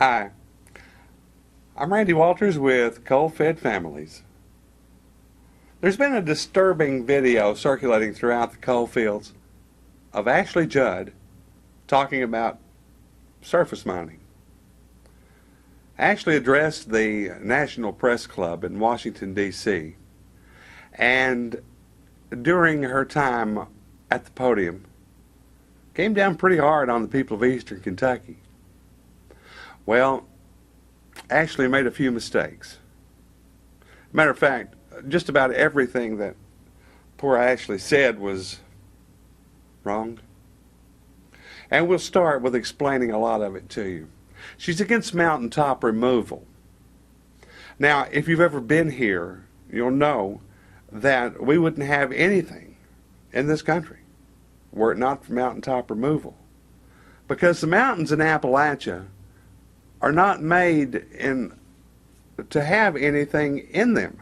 Hi, I'm Randy Walters with Coal-Fed Families. There's been a disturbing video circulating throughout the coal fields of Ashley Judd talking about surface mining. Ashley addressed the National Press Club in Washington, D.C., and during her time at the podium came down pretty hard on the people of Eastern Kentucky. Well, Ashley made a few mistakes. Matter of fact, just about everything that poor Ashley said was wrong. And we'll start with explaining a lot of it to you. She's against mountaintop removal. Now, if you've ever been here, you'll know that we wouldn't have anything in this country were it not for mountaintop removal. Because the mountains in Appalachia are not made to have anything in them.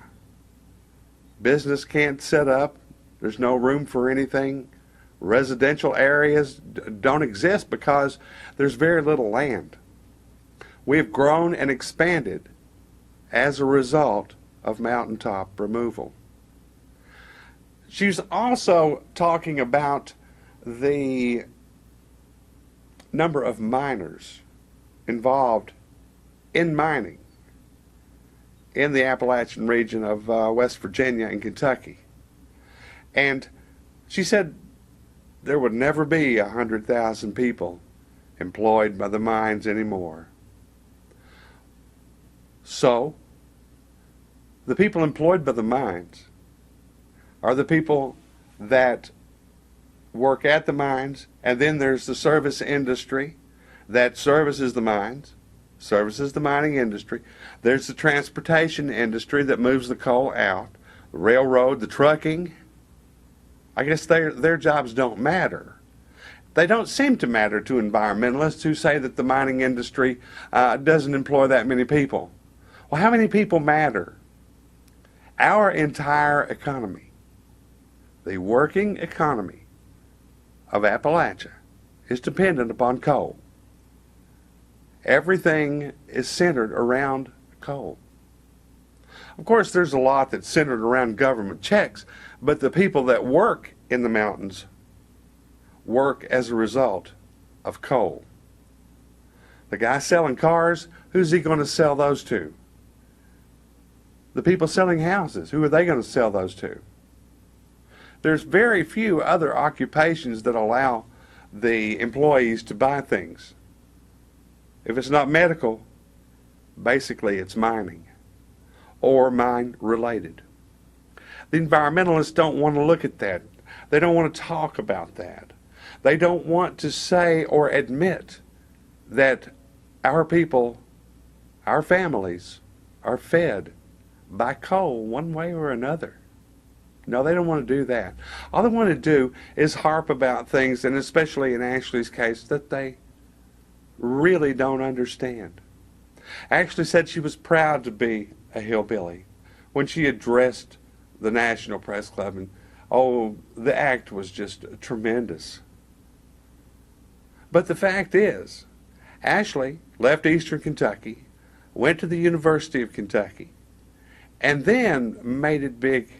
Business can't set up. There's no room for anything. Residential areas don't exist because there's very little land. We have grown and expanded as a result of mountaintop removal. She's also talking about the number of miners involved in mining in the Appalachian region of West Virginia and Kentucky. And she said there would never be 100,000 people employed by the mines anymore. So, the people employed by the mines are the people that work at the mines, and then there's the service industry that services the mines, services the mining industry. There's the transportation industry that moves the coal out, the railroad, the trucking. I guess their jobs don't matter. They don't seem to matter to environmentalists who say that the mining industry doesn't employ that many people. Well, how many people matter? Our entire economy, the working economy of Appalachia, is dependent upon coal. Everything is centered around coal. Of course, there's a lot that's centered around government checks, but the people that work in the mountains work as a result of coal. The guy selling cars, who's he going to sell those to? The people selling houses, who are they going to sell those to? There's very few other occupations that allow the employees to buy things. If it's not medical, basically it's mining or mine related. The environmentalists don't want to look at that. They don't want to talk about that. They don't want to say or admit that our people, our families, are fed by coal one way or another. No, they don't want to do that. All they want to do is harp about things, and especially in Ashley's case, that they really don't understand. Ashley said she was proud to be a hillbilly when she addressed the National Press Club, and the act was just tremendous. But the fact is, Ashley left Eastern Kentucky, went to the University of Kentucky, and then made it big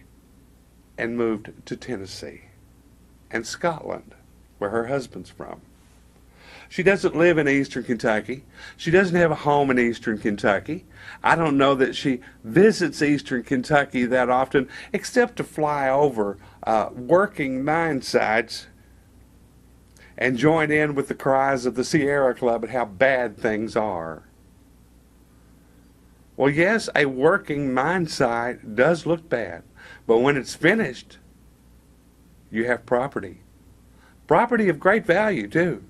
and moved to Tennessee and Scotland, where her husband's from. She doesn't live in Eastern Kentucky. She doesn't have a home in Eastern Kentucky. I don't know that she visits Eastern Kentucky that often, except to fly over working mine sites and join in with the cries of the Sierra Club at how bad things are. Well, yes, a working mine site does look bad, but when it's finished, you have property. Property of great value, too.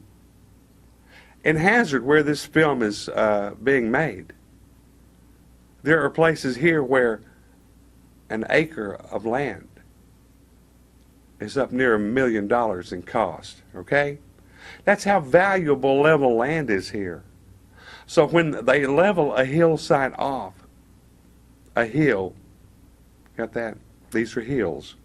In Hazard, where this film is being made, there are places here where an acre of land is up near $1 million in cost, okay? That's how valuable level land is here. So when they level a hillside off, a hill, got that? These are hills.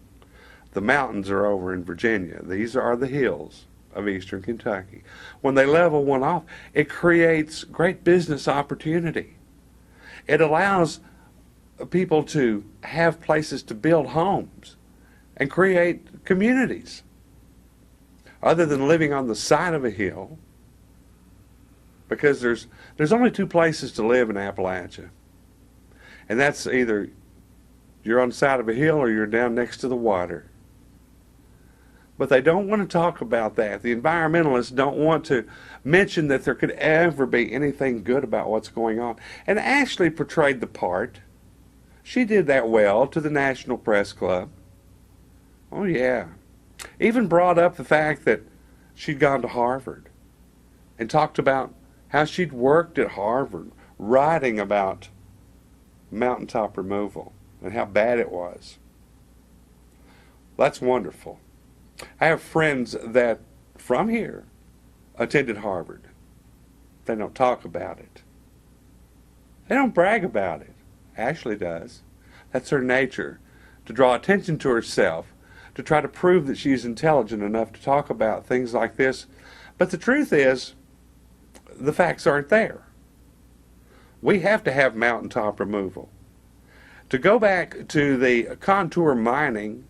The mountains are over in Virginia. These are the hills of eastern Kentucky. When they level one off, it creates great business opportunity. It allows people to have places to build homes and create communities. Other than living on the side of a hill, because there's only two places to live in Appalachia. And that's either you're on the side of a hill or you're down next to the water. But they don't want to talk about that. The environmentalists don't want to mention that there could ever be anything good about what's going on. And Ashley portrayed the part. She did that well to the National Press Club. Oh, yeah. Even brought up the fact that she'd gone to Harvard and talked about how she'd worked at Harvard writing about mountaintop removal and how bad it was. That's wonderful. I have friends that from here attended Harvard. They don't talk about it. They don't brag about it. Ashley does. That's her nature, to draw attention to herself, to try to prove that she's intelligent enough to talk about things like this. But the truth is, the facts aren't there. We have to have mountaintop removal. To go back to the contour mining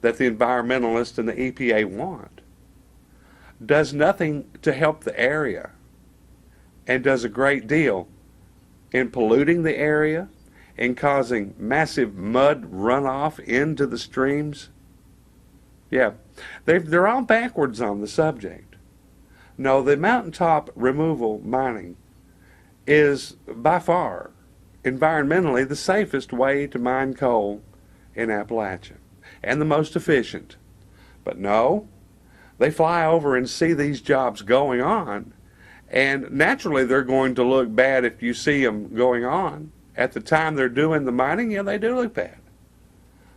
that the environmentalists and the EPA want, does nothing to help the area and does a great deal in polluting the area and causing massive mud runoff into the streams. Yeah, they're all backwards on the subject. No, the mountaintop removal mining is by far environmentally the safest way to mine coal in Appalachia and the most efficient. But no, they fly over and see these jobs going on, and naturally they're going to look bad if you see them going on. At the time they're doing the mining, yeah, they do look bad.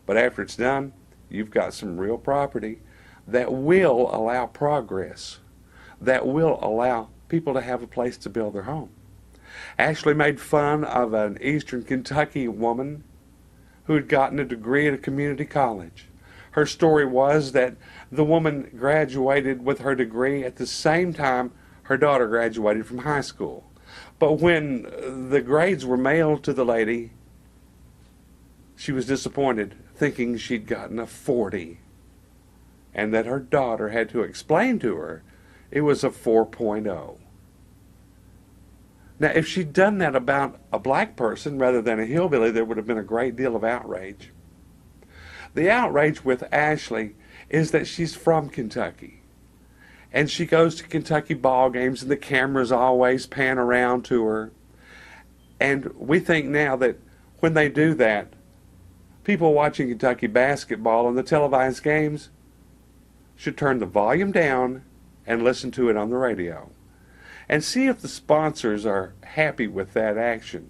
But after it's done, you've got some real property that will allow progress, that will allow people to have a place to build their home. Ashley made fun of an eastern Kentucky woman who had gotten a degree at a community college. Her story was that the woman graduated with her degree at the same time her daughter graduated from high school. But when the grades were mailed to the lady, she was disappointed, thinking she'd gotten a 40, and that her daughter had to explain to her it was a 4.0. Now, if she'd done that about a black person rather than a hillbilly, there would have been a great deal of outrage. The outrage with Ashley is that she's from Kentucky. And she goes to Kentucky ball games and the cameras always pan around to her. And we think now that when they do that, people watching Kentucky basketball and the televised games should turn the volume down and listen to it on the radio. And see if the sponsors are happy with that action.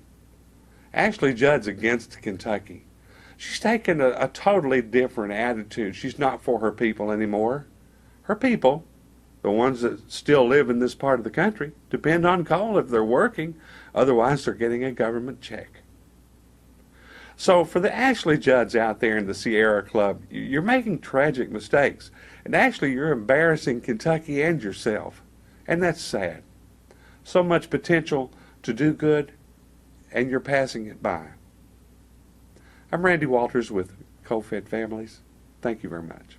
Ashley Judd's against Kentucky. She's taken a totally different attitude. She's not for her people anymore. Her people, the ones that still live in this part of the country, depend on coal if they're working. Otherwise, they're getting a government check. So for the Ashley Judds out there in the Sierra Club, you're making tragic mistakes. And actually, you're embarrassing Kentucky and yourself. And that's sad. So much potential to do good, and you're passing it by. I'm Randy Walters with Coal-Fed Families. Thank you very much.